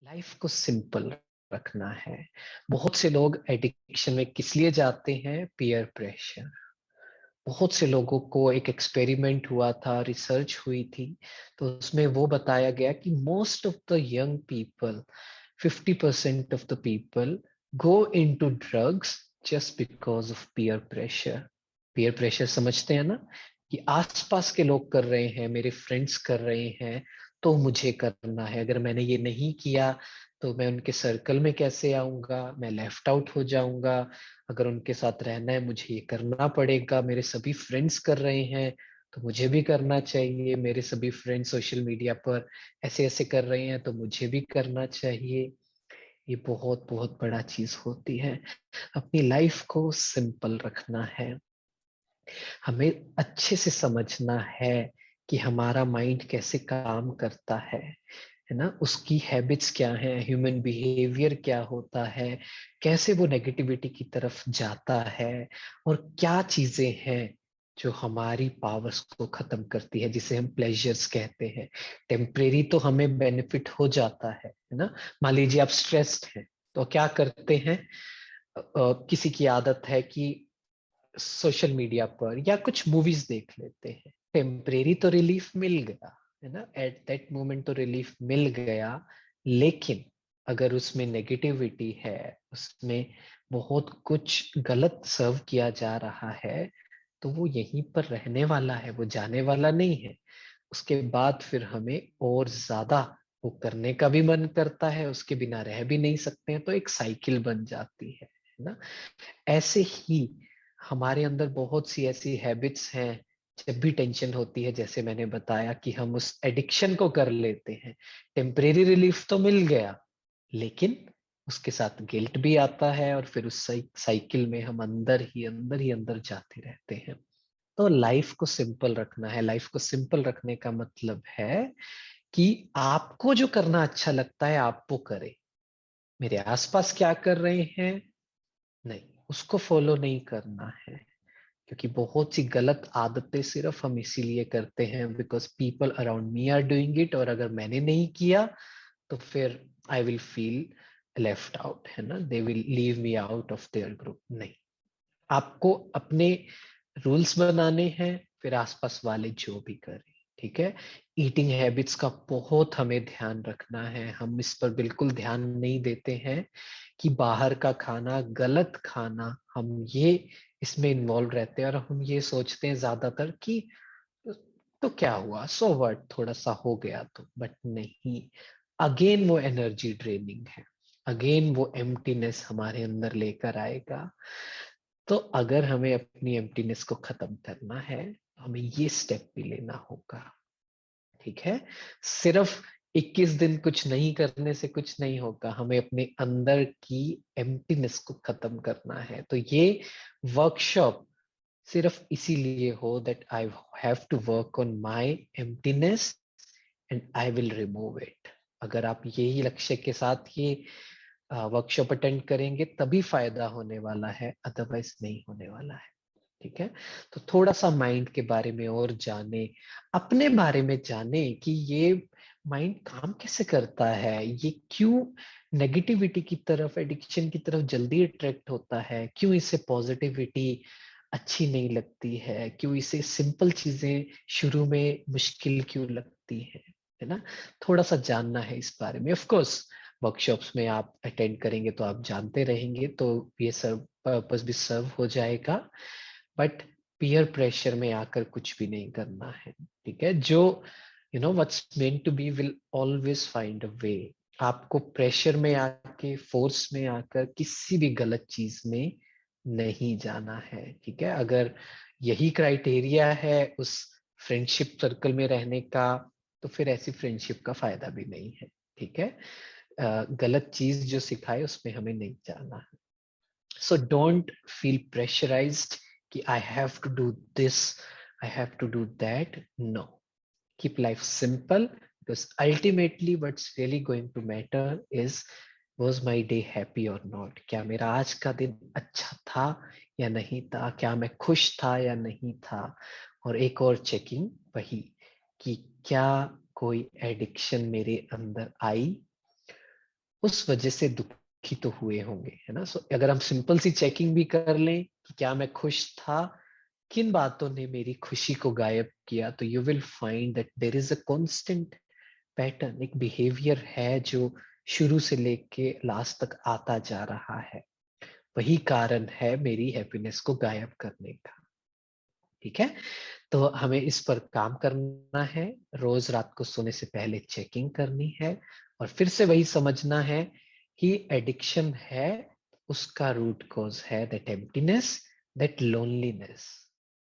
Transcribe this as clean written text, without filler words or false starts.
Life को simple रखना है। बहुत से लोग एडिक्शन में किस लिए जाते हैं? Peer pressure. बहुत से लोगों को एक एक्सपेरिमेंट हुआ था, रिसर्च हुई थी, तो उसमें वो बताया गया कि most of the young people, 50% of the people go into drugs just because of peer pressure. Peer pressure समझते हैं ना, कि आसपास के लोग कर रहे हैं, मेरे फ्रेंड्स कर रहे हैं, तो मुझे करना है। अगर मैंने ये नहीं किया तो मैं उनके सर्कल में कैसे आऊंगा, मैं लेफ्ट आउट हो जाऊंगा। अगर उनके साथ रहना है मुझे ये करना पड़ेगा, मेरे सभी फ्रेंड्स कर रहे हैं तो मुझे भी करना चाहिए, मेरे सभी फ्रेंड्स सोशल मीडिया पर ऐसे ऐसे कर रहे हैं तो मुझे भी करना चाहिए। ये बहुत बहुत बड़ा चीज होती है। अपनी लाइफ को सिंपल रखना है। हमें अच्छे से समझना है कि हमारा माइंड कैसे काम करता है ना, उसकी हैबिट्स क्या है, ह्यूमन बिहेवियर क्या होता है, कैसे वो नेगेटिविटी की तरफ जाता है, और क्या चीजें हैं जो हमारी पावर्स को खत्म करती है, जिसे हम प्लेजर्स कहते हैं। टेम्परेरी तो हमें बेनिफिट हो जाता है ना। मान लीजिए आप स्ट्रेस्ड हैं, तो क्या करते हैं? किसी की आदत है कि सोशल मीडिया पर या कुछ मूवीज देख लेते हैं, टेम्परेरी तो रिलीफ मिल गया, है ना, एट दैट मोमेंट तो रिलीफ मिल गया। लेकिन अगर उसमें नेगेटिविटी है, उसमें बहुत कुछ गलत सर्व किया जा रहा है, तो वो यहीं पर रहने वाला है, वो जाने वाला नहीं है। उसके बाद फिर हमें और ज्यादा वो करने का भी मन करता है, उसके बिना रह भी नहीं सकते हैं, तो एक साइकिल बन जाती है ना। ऐसे ही हमारे अंदर बहुत सी ऐसी हैबिट्स हैं, जब भी टेंशन होती है, जैसे मैंने बताया कि हम उस एडिक्शन को कर लेते हैं। टेम्परेरी रिलीफ तो मिल गया, लेकिन उसके साथ गिल्ट भी आता है, और फिर उस साइकिल में हम अंदर ही अंदर जाते रहते हैं। तो लाइफ को सिंपल रखना है। लाइफ को सिंपल रखने का मतलब है कि आपको जो करना अच्छा लगता है आप वो करें। मेरे आसपास क्या कर रहे हैं, नहीं, उसको फॉलो नहीं करना है। क्योंकि बहुत सी गलत आदतें सिर्फ हम इसीलिए करते हैं because people around me are doing it, और अगर मैंने नहीं किया तो फिर I will feel left out, है ना, they will leave me out of their group. नहीं, आपको अपने रूल्स बनाने हैं, फिर आसपास वाले जो भी करें। ठीक है। ईटिंग हैबिट्स का बहुत हमें ध्यान रखना है। हम इस पर बिल्कुल ध्यान नहीं देते हैं कि बाहर का खाना, गलत खाना, हम ये इसमें इन्वॉल्व रहते हैं, और हम ये सोचते हैं ज्यादातर कि तो क्या हुआ, सो व्हाट, थोड़ा सा हो गया तो, बट नहीं। अगेन वो एनर्जी ड्रेनिंग है, अगेन वो एम्प्टीनेस हमारे अंदर लेकर आएगा। तो अगर हमें अपनी एम्प्टीनेस को खत्म करना है तो हमें ये स्टेप भी लेना होगा। ठीक है। सिर्फ 21 दिन कुछ नहीं करने से कुछ नहीं होगा, हमें अपने अंदर की एम्प्टीनेस को खत्म करना है। तो ये वर्कशॉप सिर्फ इसीलिए हो that I have to work on my emptiness and I will remove it. अगर आप यही लक्ष्य के साथ ये वर्कशॉप अटेंड करेंगे तभी फायदा होने वाला है, अदरवाइज नहीं होने वाला है। ठीक है। तो थोड़ा सा माइंड के बारे में और जाने, अपने बारे में जाने कि ये माइंड काम कैसे करता है, ये क्यों नेगेटिविटी की तरफ, एडिक्शन की तरफ जल्दी अट्रैक्ट होता है, क्यों इसे पॉजिटिविटी अच्छी नहीं लगती है, क्यों इसे सिंपल चीजें शुरू में मुश्किल क्यों लगती है ना। थोड़ा सा जानना है इस बारे में। ऑफ कोर्स वर्कशॉप्स में आप अटेंड करेंगे तो आप जानते रहेंगे, तो ये सर्व पर्पस भी सर्व हो जाएगा। बट पीयर प्रेशर में आकर कुछ भी नहीं करना है। ठीक है। जो what's meant to be will always find a way. आपको प्रेशर में आके, फोर्स में आकर किसी भी गलत चीज में नहीं जाना है। ठीक है। अगर यही क्राइटेरिया है उस फ्रेंडशिप सर्कल में रहने का, तो फिर ऐसी फ्रेंडशिप का फायदा भी नहीं है। ठीक है। गलत चीज जो सिखाए उसमें हमें नहीं जाना है। So don't feel pressurized कि I have to do this, I have to do that. No. Keep life simple, because ultimately what's really going to matter is, was my day happy or not? क्या मेरा आज का दिन अच्छा था या नहीं था? क्या मैं खुश था या नहीं था? और एक और चेकिंग वही, कि क्या कोई एडिक्शन मेरे अंदर आई उस वजह से दुखी तो हुए होंगे, है ना? सो अगर हम सिंपल सी चेकिंग भी कर लें कि क्या मैं खुश था, किन बातों ने मेरी खुशी को गायब किया, तो you will find that there is a constant pattern, एक बिहेवियर है जो शुरू से लेके लास्ट तक आता जा रहा है। वही कारण है मेरी हैप्पीनेस को गायब करने का। ठीक है? तो हमें इस पर काम करना है, रोज रात को सोने से पहले चेकिंग करनी है और फिर से वही समझना है कि एडिक्शन है, उसका रूट कॉज है दैट एम्प्टीनेस, दैट लोनलीनेस।